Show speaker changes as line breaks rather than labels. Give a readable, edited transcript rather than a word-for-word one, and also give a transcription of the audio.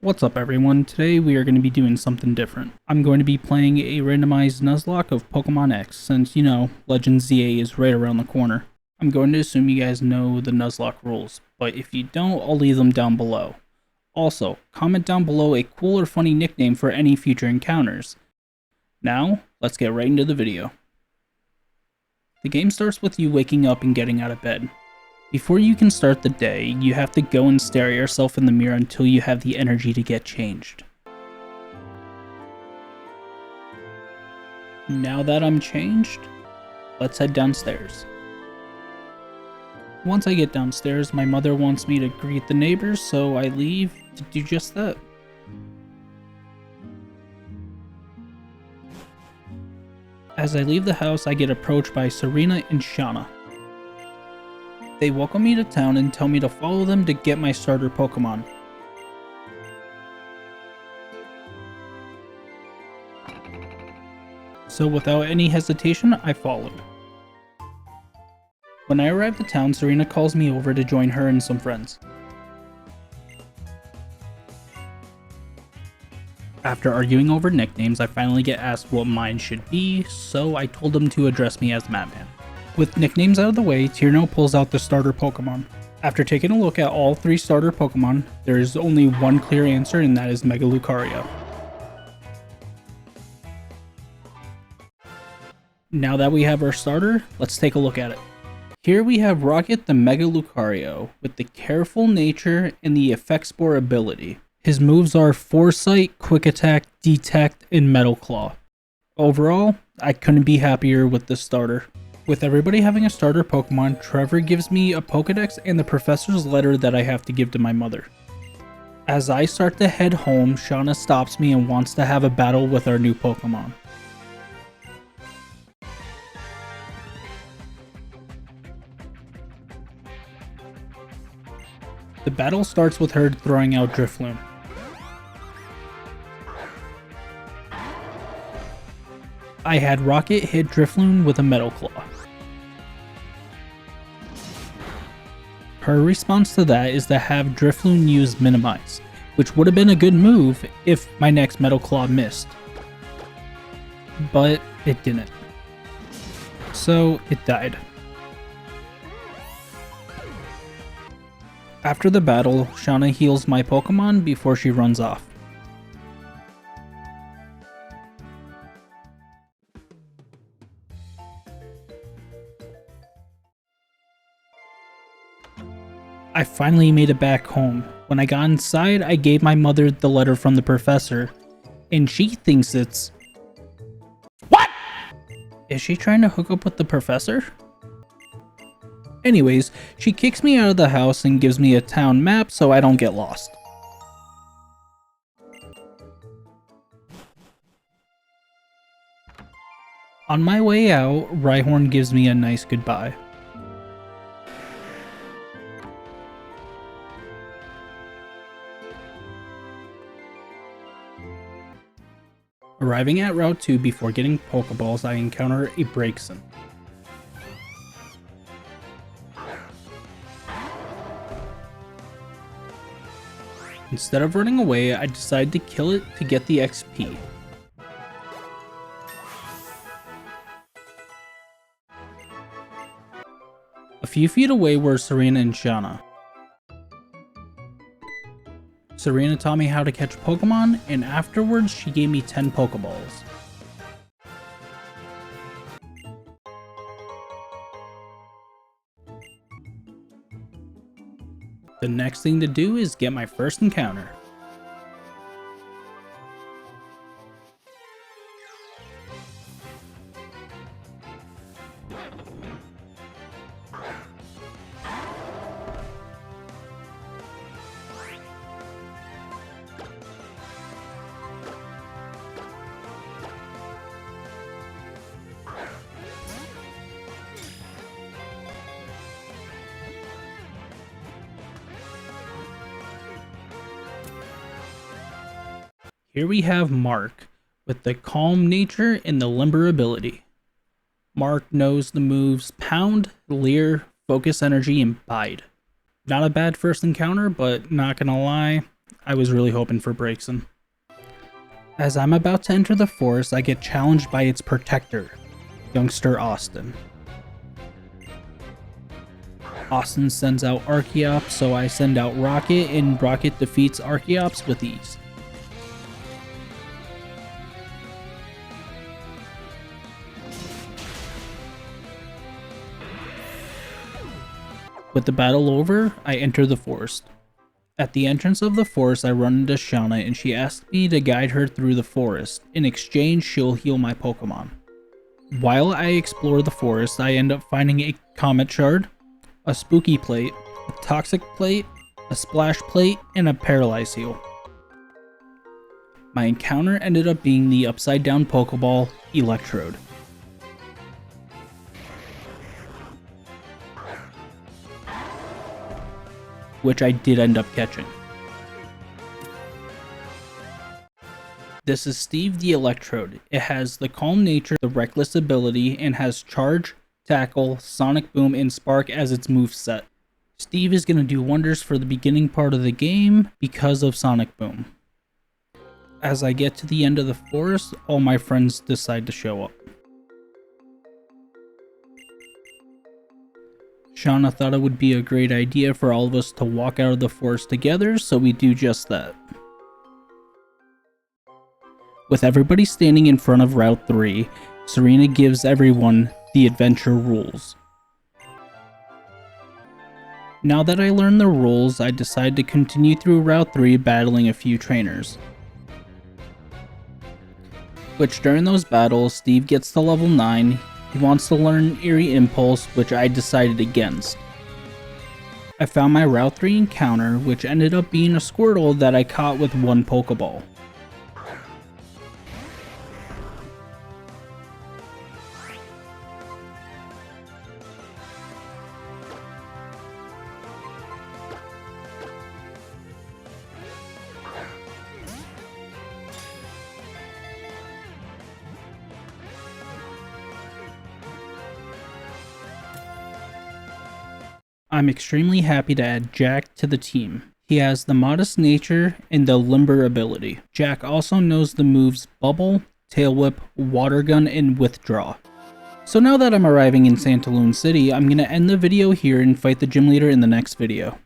What's up everyone, today we are going to be doing something different. I'm going to be playing a randomized Nuzlocke of Pokemon X since, Legend ZA is right around the corner. I'm going to assume you guys know the Nuzlocke rules, but if you don't, I'll leave them down below. Also, comment down below a cool or funny nickname for any future encounters. Now, let's get right into the video. The game starts with you waking up and getting out of bed. Before you can start the day, you have to go and stare at yourself in the mirror until you have the energy to get changed. Now that I'm changed, let's head downstairs. Once I get downstairs, my mother wants me to greet the neighbors, so I leave to do just that. As I leave the house, I get approached by Serena and Shauna. They welcome me to town and tell me to follow them to get my starter Pokemon. So without any hesitation, I followed. When I arrive at town, Serena calls me over to join her and some friends. After arguing over nicknames, I finally get asked what mine should be, so I told them to address me as Madman. With nicknames out of the way, Tierno pulls out the starter Pokemon. After taking a look at all three starter Pokemon, there is only one clear answer, and that is Mega Lucario. Now that we have our starter, let's take a look at it. Here we have Rocket the Mega Lucario, with the Careful Nature and the Effect Spore ability. His moves are Foresight, Quick Attack, Detect, and Metal Claw. Overall, I couldn't be happier with this starter. With everybody having a starter Pokemon, Trevor gives me a Pokedex and the professor's letter that I have to give to my mother. As I start to head home, Shauna stops me and wants to have a battle with our new Pokemon. The battle starts with her throwing out Drifloon. I had Rocket hit Drifloon with a Metal Claw. Her response to that is to have Drifloon use Minimize, which would have been a good move if my next Metal Claw missed. But it didn't. So it died. After the battle, Shauna heals my Pokemon before she runs off. I finally made it back home. When I got inside, I gave my mother the letter from the professor, and she thinks it's... What? Is she trying to hook up with the professor? Anyways, she kicks me out of the house and gives me a town map so I don't get lost. On my way out, Rhyhorn gives me a nice goodbye. Arriving at Route 2 before getting Pokeballs, I encounter a Braixen. Instead of running away, I decide to kill it to get the XP. A few feet away were Serena and Shauna. Serena taught me how to catch Pokemon, and afterwards she gave me 10 Pokeballs. The next thing to do is get my first encounter. Here we have Mark, with the Calm Nature and the Limber ability. Mark knows the moves Pound, Leer, Focus Energy, and Bide. Not a bad first encounter, but not gonna lie, I was really hoping for Braixen. As I'm about to enter the forest, I get challenged by its protector, youngster Austin. Austin sends out Archeops, so I send out Rocket, and Rocket defeats Archeops with ease. With the battle over, I enter the forest. At the entrance of the forest, I run into Shauna and she asks me to guide her through the forest. In exchange, she'll heal my Pokemon. While I explore the forest, I end up finding a Comet Shard, a Spooky Plate, a Toxic Plate, a Splash Plate, and a Paralyze Heal. My encounter ended up being the upside down Pokeball, Electrode. Which I did end up catching. This is Steve the Electrode. It has the Calm Nature, the Reckless ability, and has Charge, Tackle, Sonic Boom, and Spark as its moveset. Steve is going to do wonders for the beginning part of the game because of Sonic Boom. As I get to the end of the forest, all my friends decide to show up. Shauna thought it would be a great idea for all of us to walk out of the forest together, so we do just that. With everybody standing in front of Route 3, Serena gives everyone the adventure rules. Now that I learned the rules, I decide to continue through Route 3 battling a few trainers. Which during those battles, Steve gets to level 9, he wants to learn Eerie Impulse, which I decided against. I found my Route 3 encounter, which ended up being a Squirtle that I caught with one Pokeball. I'm extremely happy to add Jack to the team. He has the Modest Nature and the Limber ability. Jack also knows the moves Bubble, Tail Whip, Water Gun, and Withdraw. So now that I'm arriving in Santaloon City, I'm going to end the video here and fight the gym leader in the next video.